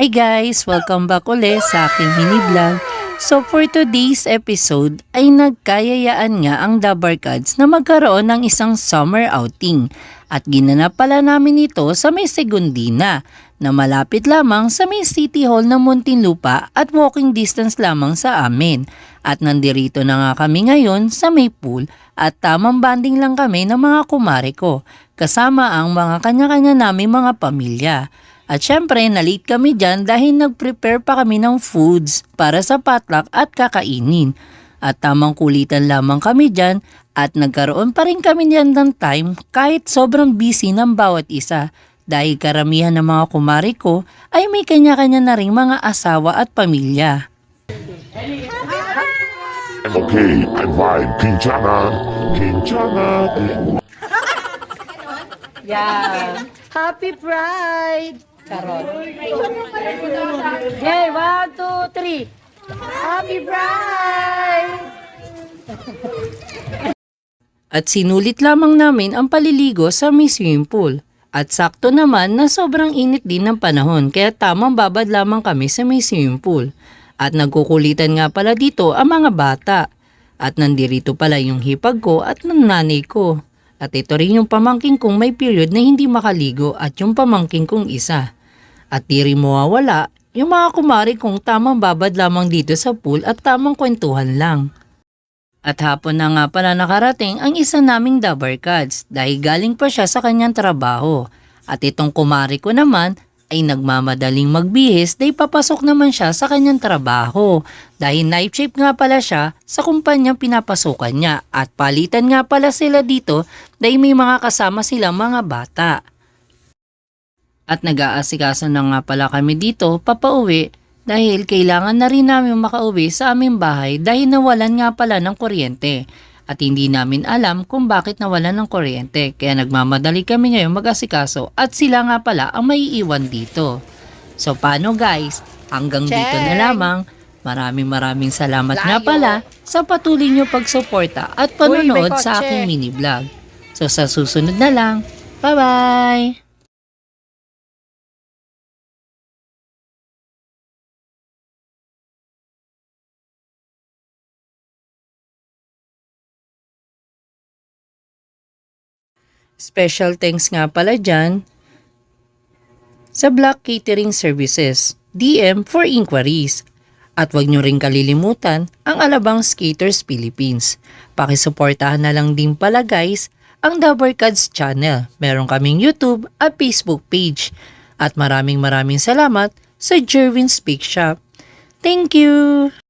Hi guys! Welcome back ulit sa aking mini vlog. So for today's episode ay nagkayayaan nga ang The Barkads na magkaroon ng isang summer outing. At ginanap pala namin ito sa may Segundina na malapit lamang sa may City Hall ng Muntinlupa at walking distance lamang sa amin. At nandirito na nga kami ngayon sa may pool at tamang banding lang kami ng mga kumare ko kasama ang mga kanya-kanya naming mga pamilya. At syempre, na-late kami dyan dahil nag-prepare pa kami ng foods para sa potluck at kakainin. At tamang kulitan lamang kami dyan at nagkaroon pa rin kami dyan ng time kahit sobrang busy ng bawat isa. Dahil karamihan ng mga kumari ko ay may kanya-kanya na ring mga asawa at pamilya. Okay, I vibe. Kinchana. Kinchana. Yeah. Happy Pride! Karot. Hey, 1, 2, 3. Happy Pride! At sinulit lamang namin ang paliligo sa may swimming pool. At sakto naman na sobrang init din ng panahon kaya tamang babad lamang kami sa may swimming pool. At nagkukulitan nga pala dito ang mga bata. At nandirito pala yung hipag ko at ng nanay ko. At ito rin yung pamangking kong may period na hindi makaligo at yung pamangking kong isa. At di rin mawawala yung mga kumari kong tamang babad lamang dito sa pool at tamang kwentuhan lang. At hapon na nga pala nakarating ang isa naming The Barkads dahil galing pa siya sa kanyang trabaho. At itong kumari ko naman ay nagmamadaling magbihis dahil papasok naman siya sa kanyang trabaho. Dahil night shift nga pala siya sa kumpanyang pinapasukan niya at palitan nga pala sila dito dahil may mga kasama silang mga bata. At nag-aasikaso na nga pala kami dito papauwi dahil kailangan na rin namin makauwi sa aming bahay dahil nawalan nga pala ng kuryente. At hindi namin alam kung bakit nawalan ng kuryente kaya nagmamadali kami ngayon mag-asikaso at sila nga pala ang maiiwan dito. So paano guys? Hanggang dito na lamang. Maraming salamat nga pala sa patuloy nyo pagsuporta at panonood sa aking mini vlog. So sa susunod na lang. Bye-bye! Special thanks nga pala dyan sa Black Catering Services, DM for inquiries. At huwag nyo rin kalilimutan ang Alabang Skaters Philippines. Pakisuportahan na lang din pala guys ang The Barkads channel. Meron kaming YouTube at Facebook page. At maraming salamat sa Jerwin Speak Shop. Thank you!